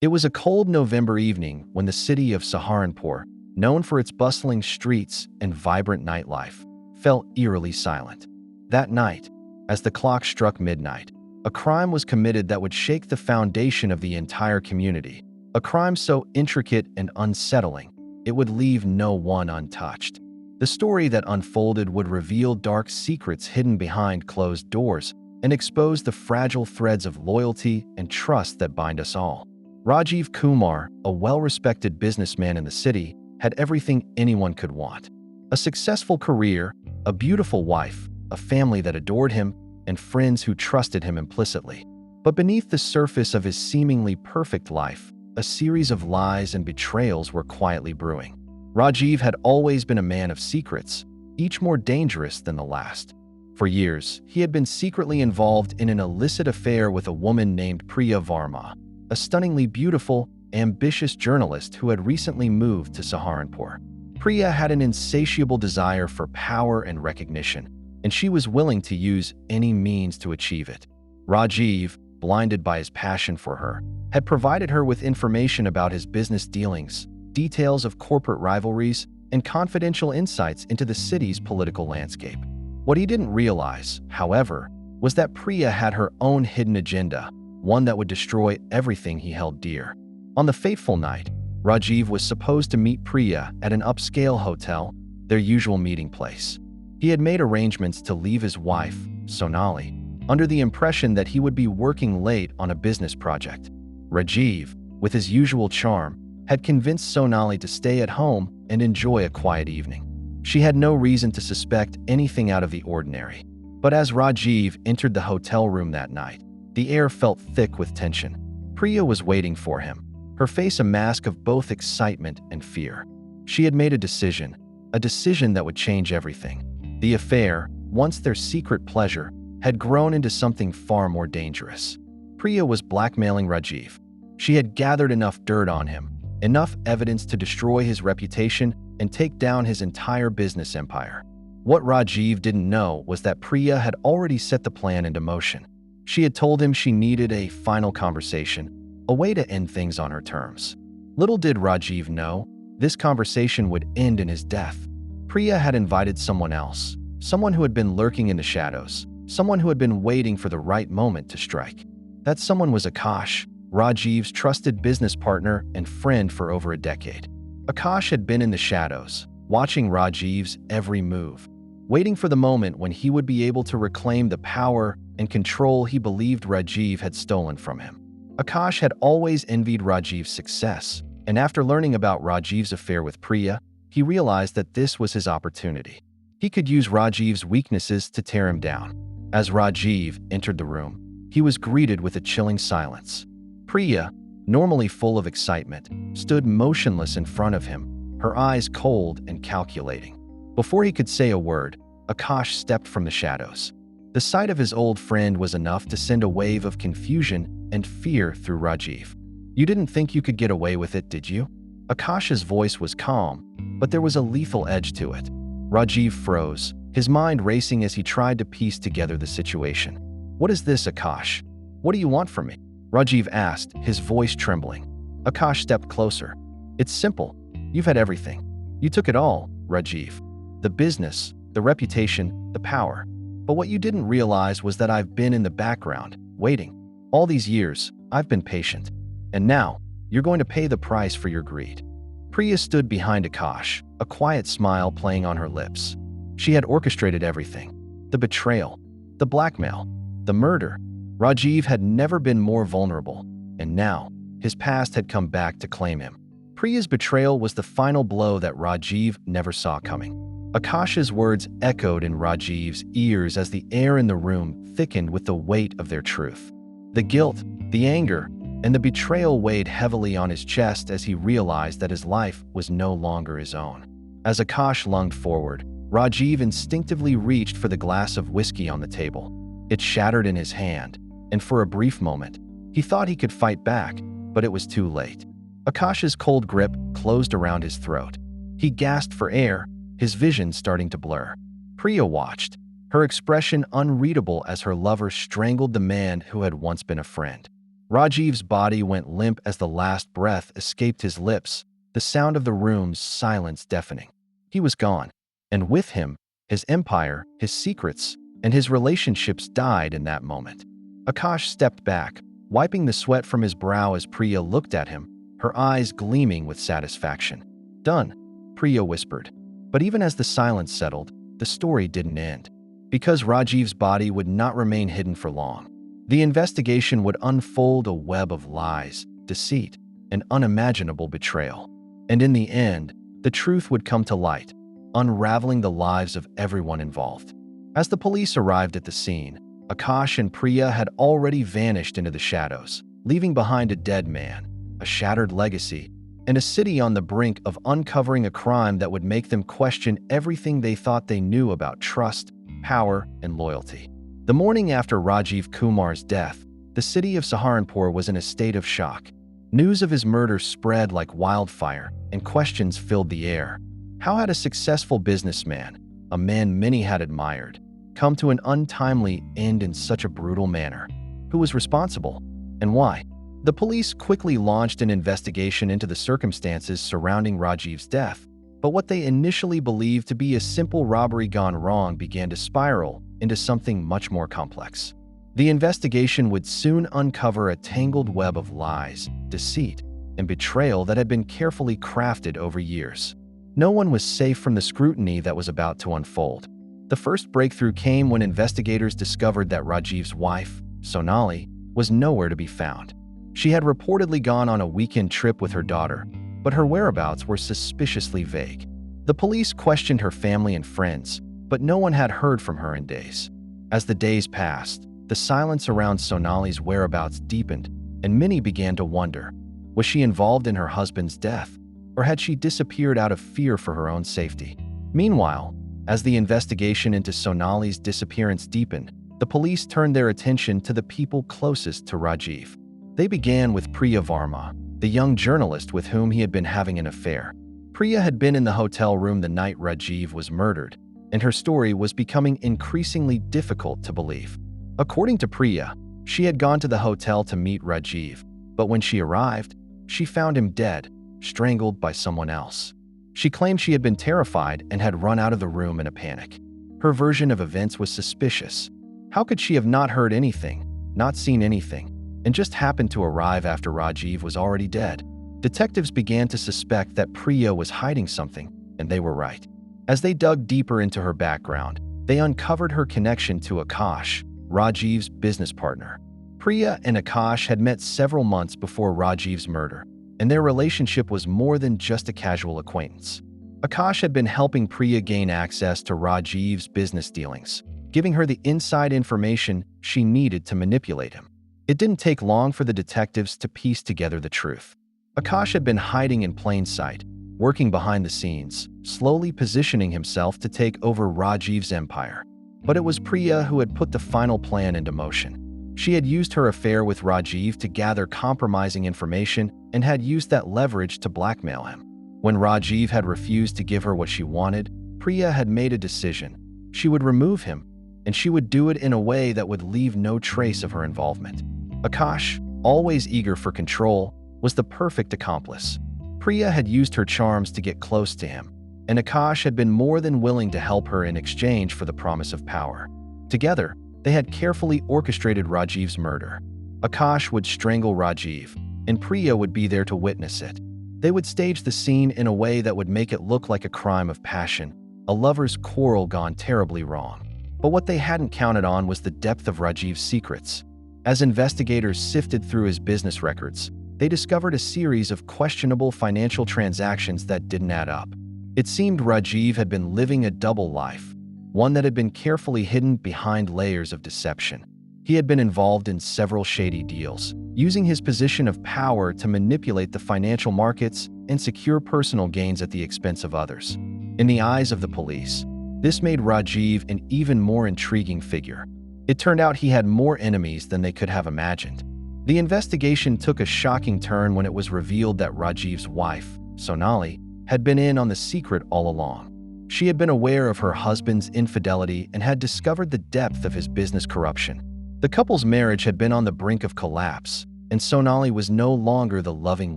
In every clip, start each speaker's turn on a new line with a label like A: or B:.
A: It was a cold November evening when the city of Saharanpur, known for its bustling streets and vibrant nightlife, fell eerily silent. That night, as the clock struck midnight, a crime was committed that would shake the foundation of the entire community. A crime so intricate and unsettling, it would leave no one untouched. The story that unfolded would reveal dark secrets hidden behind closed doors and expose the fragile threads of loyalty and trust that bind us all. Rajiv Kumar, a well-respected businessman in the city, had everything anyone could want. A successful career, a beautiful wife, a family that adored him, and friends who trusted him implicitly. But beneath the surface of his seemingly perfect life, a series of lies and betrayals were quietly brewing. Rajiv had always been a man of secrets, each more dangerous than the last. For years, he had been secretly involved in an illicit affair with a woman named Priya Varma, a stunningly beautiful, ambitious journalist who had recently moved to Saharanpur. Priya had an insatiable desire for power and recognition, and she was willing to use any means to achieve it. Rajiv, blinded by his passion for her, had provided her with information about his business dealings, details of corporate rivalries, and confidential insights into the city's political landscape. What he didn't realize, however, was that Priya had her own hidden agenda, one that would destroy everything he held dear. On the fateful night, Rajiv was supposed to meet Priya at an upscale hotel, their usual meeting place. He had made arrangements to leave his wife, Sonali, under the impression that he would be working late on a business project. Rajiv, with his usual charm, had convinced Sonali to stay at home and enjoy a quiet evening. She had no reason to suspect anything out of the ordinary. But as Rajiv entered the hotel room that night, the air felt thick with tension. Priya was waiting for him, her face a mask of both excitement and fear. She had made a decision that would change everything. The affair, once their secret pleasure, had grown into something far more dangerous. Priya was blackmailing Rajiv. She had gathered enough dirt on him, enough evidence to destroy his reputation and take down his entire business empire. What Rajiv didn't know was that Priya had already set the plan into motion. She had told him she needed a final conversation, a way to end things on her terms. Little did Rajiv know, this conversation would end in his death. Priya had invited someone else, someone who had been lurking in the shadows, someone who had been waiting for the right moment to strike. That someone was Akash, Rajiv's trusted business partner and friend for over a decade. Akash had been in the shadows, watching Rajiv's every move, waiting for the moment when he would be able to reclaim the power and control he believed Rajiv had stolen from him. Akash had always envied Rajiv's success, and after learning about Rajiv's affair with Priya, he realized that this was his opportunity. He could use Rajiv's weaknesses to tear him down. As Rajiv entered the room, he was greeted with a chilling silence. Priya, normally full of excitement, stood motionless in front of him, her eyes cold and calculating. Before he could say a word, Akash stepped from the shadows. The sight of his old friend was enough to send a wave of confusion and fear through Rajiv. "You didn't think you could get away with it, did you?" Akash's voice was calm, but there was a lethal edge to it. Rajiv froze, his mind racing as he tried to piece together the situation. "What is this, Akash? What do you want from me?" Rajiv asked, his voice trembling. Akash stepped closer. "It's simple. You've had everything. You took it all, Rajiv. The business, the reputation, the power. But what you didn't realize was that I've been in the background, waiting. All these years, I've been patient. And now, you're going to pay the price for your greed." Priya stood behind Akash, a quiet smile playing on her lips. She had orchestrated everything. The betrayal, the blackmail, the murder. Rajiv had never been more vulnerable, and now, his past had come back to claim him. Priya's betrayal was the final blow that Rajiv never saw coming. Akash's words echoed in Rajiv's ears as the air in the room thickened with the weight of their truth. The guilt, the anger, and the betrayal weighed heavily on his chest as he realized that his life was no longer his own. As Akash lunged forward, Rajiv instinctively reached for the glass of whiskey on the table. It shattered in his hand, and for a brief moment, he thought he could fight back, but it was too late. Akash's cold grip closed around his throat. He gasped for air, his vision starting to blur. Priya watched, her expression unreadable as her lover strangled the man who had once been a friend. Rajiv's body went limp as the last breath escaped his lips, the sound of the room's silence deafening. He was gone, and with him, his empire, his secrets, and his relationships died in that moment. Akash stepped back, wiping the sweat from his brow as Priya looked at him, her eyes gleaming with satisfaction. "Done," Priya whispered. But even as the silence settled, the story didn't end. Because Rajiv's body would not remain hidden for long. The investigation would unfold a web of lies, deceit, and unimaginable betrayal. And in the end, the truth would come to light, unraveling the lives of everyone involved. As the police arrived at the scene, Akash and Priya had already vanished into the shadows, leaving behind a dead man, a shattered legacy, and a city on the brink of uncovering a crime that would make them question everything they thought they knew about trust, power, and loyalty. The morning after Rajiv Kumar's death, the city of Saharanpur was in a state of shock. News of his murder spread like wildfire, and questions filled the air. How had a successful businessman, a man many had admired, come to an untimely end in such a brutal manner? Who was responsible, and why? The police quickly launched an investigation into the circumstances surrounding Rajiv's death, but what they initially believed to be a simple robbery gone wrong began to spiral into something much more complex. The investigation would soon uncover a tangled web of lies, deceit, and betrayal that had been carefully crafted over years. No one was safe from the scrutiny that was about to unfold. The first breakthrough came when investigators discovered that Rajiv's wife, Sonali, was nowhere to be found. She had reportedly gone on a weekend trip with her daughter, but her whereabouts were suspiciously vague. The police questioned her family and friends, but no one had heard from her in days. As the days passed, the silence around Sonali's whereabouts deepened, and many began to wonder, was she involved in her husband's death, or had she disappeared out of fear for her own safety? Meanwhile, as the investigation into Sonali's disappearance deepened, the police turned their attention to the people closest to Rajiv. They began with Priya Varma, the young journalist with whom he had been having an affair. Priya had been in the hotel room the night Rajiv was murdered, and her story was becoming increasingly difficult to believe. According to Priya, she had gone to the hotel to meet Rajiv, but when she arrived, she found him dead, strangled by someone else. She claimed she had been terrified and had run out of the room in a panic. Her version of events was suspicious. How could she have not heard anything, not seen anything, and just happened to arrive after Rajiv was already dead? Detectives began to suspect that Priya was hiding something, and they were right. As they dug deeper into her background, they uncovered her connection to Akash, Rajiv's business partner. Priya and Akash had met several months before Rajiv's murder, and their relationship was more than just a casual acquaintance. Akash had been helping Priya gain access to Rajiv's business dealings, giving her the inside information she needed to manipulate him. It didn't take long for the detectives to piece together the truth. Akash had been hiding in plain sight, working behind the scenes, slowly positioning himself to take over Rajiv's empire. But it was Priya who had put the final plan into motion. She had used her affair with Rajiv to gather compromising information and had used that leverage to blackmail him. When Rajiv had refused to give her what she wanted, Priya had made a decision. She would remove him, and she would do it in a way that would leave no trace of her involvement. Akash, always eager for control, was the perfect accomplice. Priya had used her charms to get close to him, and Akash had been more than willing to help her in exchange for the promise of power. Together, they had carefully orchestrated Rajiv's murder. Akash would strangle Rajiv, and Priya would be there to witness it. They would stage the scene in a way that would make it look like a crime of passion, a lover's quarrel gone terribly wrong. But what they hadn't counted on was the depth of Rajiv's secrets. As investigators sifted through his business records, they discovered a series of questionable financial transactions that didn't add up. It seemed Rajiv had been living a double life, one that had been carefully hidden behind layers of deception. He had been involved in several shady deals, using his position of power to manipulate the financial markets and secure personal gains at the expense of others. In the eyes of the police, this made Rajiv an even more intriguing figure. It turned out he had more enemies than they could have imagined. The investigation took a shocking turn when it was revealed that Rajiv's wife, Sonali, had been in on the secret all along. She had been aware of her husband's infidelity and had discovered the depth of his business corruption. The couple's marriage had been on the brink of collapse, and Sonali was no longer the loving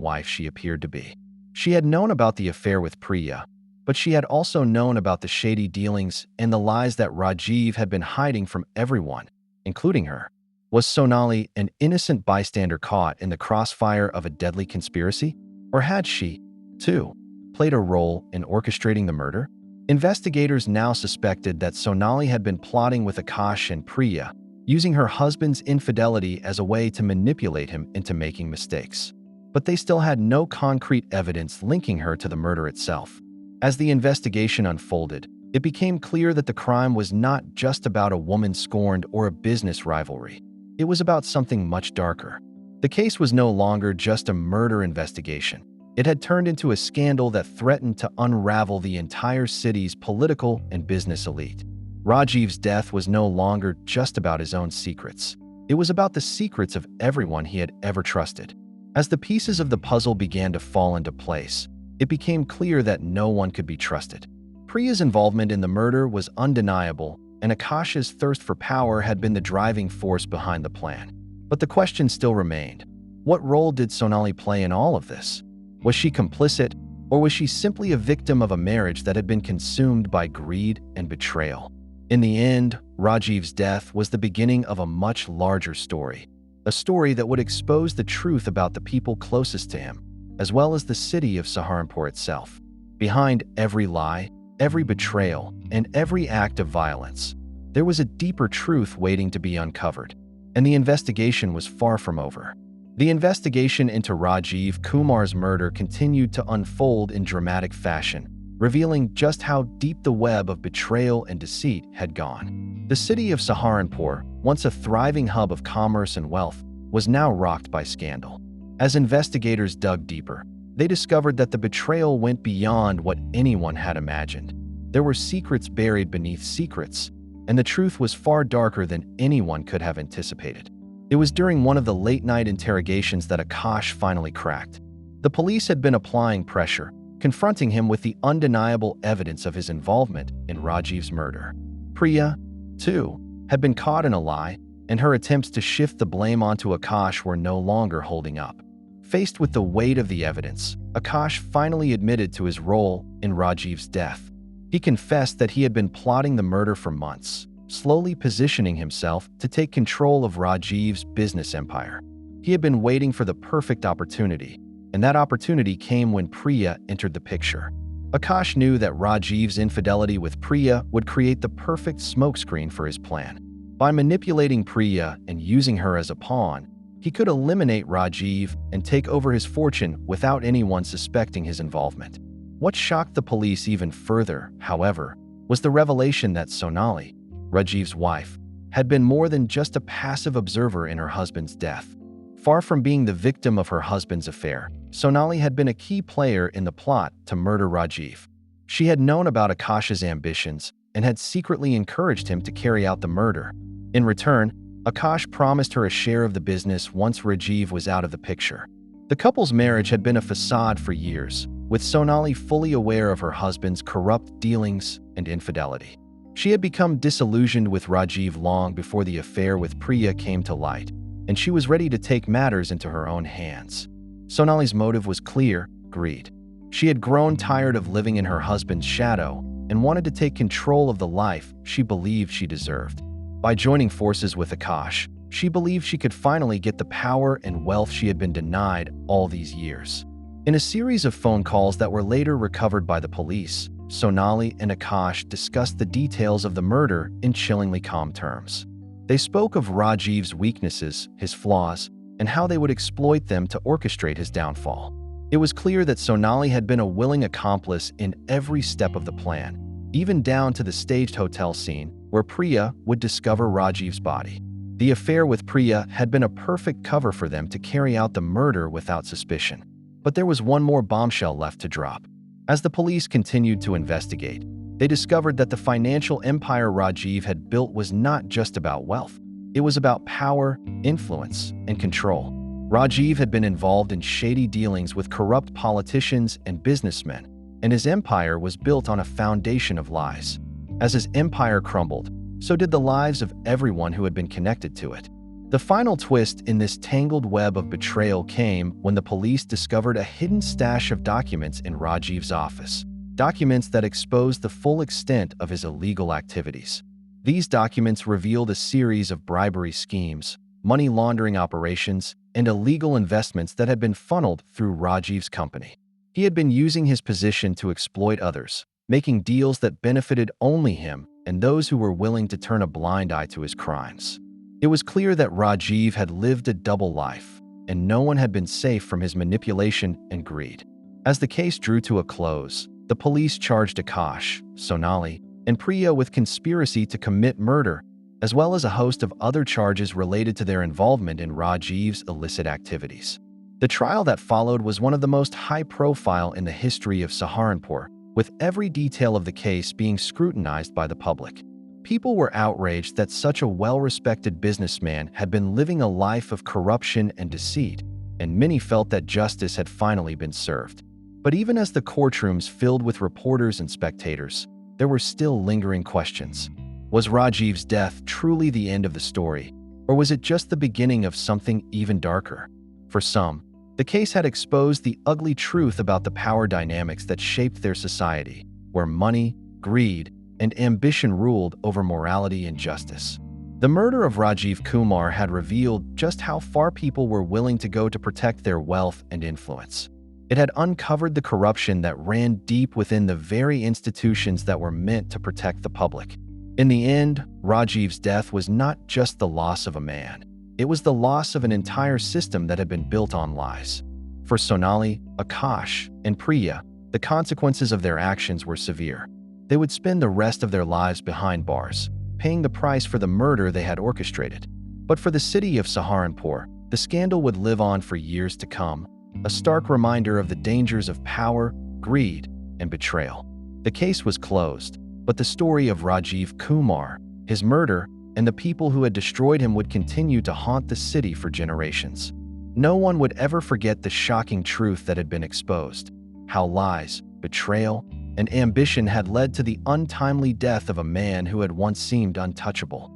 A: wife she appeared to be. She had known about the affair with Priya, but she had also known about the shady dealings and the lies that Rajiv had been hiding from everyone, including her. Was Sonali an innocent bystander caught in the crossfire of a deadly conspiracy? Or had she, too, played a role in orchestrating the murder? Investigators now suspected that Sonali had been plotting with Akash and Priya, using her husband's infidelity as a way to manipulate him into making mistakes. But they still had no concrete evidence linking her to the murder itself. As the investigation unfolded, it became clear that the crime was not just about a woman scorned or a business rivalry. It was about something much darker. The case was no longer just a murder investigation. It had turned into a scandal that threatened to unravel the entire city's political and business elite. Rajiv's death was no longer just about his own secrets. It was about the secrets of everyone he had ever trusted. As the pieces of the puzzle began to fall into place, it became clear that no one could be trusted. Priya's involvement in the murder was undeniable, and Akash's thirst for power had been the driving force behind the plan. But the question still remained. What role did Sonali play in all of this? Was she complicit, or was she simply a victim of a marriage that had been consumed by greed and betrayal? In the end, Rajiv's death was the beginning of a much larger story, a story that would expose the truth about the people closest to him, as well as the city of Saharanpur itself. Behind every lie, every betrayal, and every act of violence, there was a deeper truth waiting to be uncovered, and the investigation was far from over. The investigation into Rajiv Kumar's murder continued to unfold in dramatic fashion, revealing just how deep the web of betrayal and deceit had gone. The city of Saharanpur, once a thriving hub of commerce and wealth, was now rocked by scandal. As investigators dug deeper, they discovered that the betrayal went beyond what anyone had imagined. There were secrets buried beneath secrets, and the truth was far darker than anyone could have anticipated. It was during one of the late-night interrogations that Akash finally cracked. The police had been applying pressure, confronting him with the undeniable evidence of his involvement in Rajiv's murder. Priya, too, had been caught in a lie, and her attempts to shift the blame onto Akash were no longer holding up. Faced with the weight of the evidence, Akash finally admitted to his role in Rajiv's death. He confessed that he had been plotting the murder for months, slowly positioning himself to take control of Rajiv's business empire. He had been waiting for the perfect opportunity, and that opportunity came when Priya entered the picture. Akash knew that Rajiv's infidelity with Priya would create the perfect smokescreen for his plan. By manipulating Priya and using her as a pawn, he could eliminate Rajiv and take over his fortune without anyone suspecting his involvement. What shocked the police even further, however, was the revelation that Sonali, Rajiv's wife, had been more than just a passive observer in her husband's death. Far from being the victim of her husband's affair, Sonali had been a key player in the plot to murder Rajiv. She had known about Akash's ambitions and had secretly encouraged him to carry out the murder. In return, Akash promised her a share of the business once Rajiv was out of the picture. The couple's marriage had been a facade for years, with Sonali fully aware of her husband's corrupt dealings and infidelity. She had become disillusioned with Rajiv long before the affair with Priya came to light, and she was ready to take matters into her own hands. Sonali's motive was clear: greed. She had grown tired of living in her husband's shadow and wanted to take control of the life she believed she deserved. By joining forces with Akash, she believed she could finally get the power and wealth she had been denied all these years. In a series of phone calls that were later recovered by the police, Sonali and Akash discussed the details of the murder in chillingly calm terms. They spoke of Rajiv's weaknesses, his flaws, and how they would exploit them to orchestrate his downfall. It was clear that Sonali had been a willing accomplice in every step of the plan, even down to the staged hotel scene where Priya would discover Rajiv's body. The affair with Priya had been a perfect cover for them to carry out the murder without suspicion. But there was one more bombshell left to drop. As the police continued to investigate, they discovered that the financial empire Rajiv had built was not just about wealth. It was about power, influence, and control. Rajiv had been involved in shady dealings with corrupt politicians and businessmen, and his empire was built on a foundation of lies. As his empire crumbled, so did the lives of everyone who had been connected to it. The final twist in this tangled web of betrayal came when the police discovered a hidden stash of documents in Rajiv's office, documents that exposed the full extent of his illegal activities. These documents revealed a series of bribery schemes, money laundering operations, and illegal investments that had been funneled through Rajiv's company. He had been using his position to exploit others, making deals that benefited only him and those who were willing to turn a blind eye to his crimes. It was clear that Rajiv had lived a double life, and no one had been safe from his manipulation and greed. As the case drew to a close, the police charged Akash, Sonali, and Priya with conspiracy to commit murder, as well as a host of other charges related to their involvement in Rajiv's illicit activities. The trial that followed was one of the most high-profile in the history of Saharanpur, with every detail of the case being scrutinized by the public. People were outraged that such a well-respected businessman had been living a life of corruption and deceit, and many felt that justice had finally been served. But even as the courtrooms filled with reporters and spectators, there were still lingering questions. Was Rajiv's death truly the end of the story, or was it just the beginning of something even darker? For some, the case had exposed the ugly truth about the power dynamics that shaped their society, where money, greed, and ambition ruled over morality and justice. The murder of Rajiv Kumar had revealed just how far people were willing to go to protect their wealth and influence. It had uncovered the corruption that ran deep within the very institutions that were meant to protect the public. In the end, Rajiv's death was not just the loss of a man. It was the loss of an entire system that had been built on lies. For Sonali, Akash, and Priya, the consequences of their actions were severe. They would spend the rest of their lives behind bars, paying the price for the murder they had orchestrated. But for the city of Saharanpur, the scandal would live on for years to come, a stark reminder of the dangers of power, greed, and betrayal. The case was closed, but the story of Rajiv Kumar, his murder, and the people who had destroyed him would continue to haunt the city for generations. No one would ever forget the shocking truth that had been exposed: how lies, betrayal, and ambition had led to the untimely death of a man who had once seemed untouchable.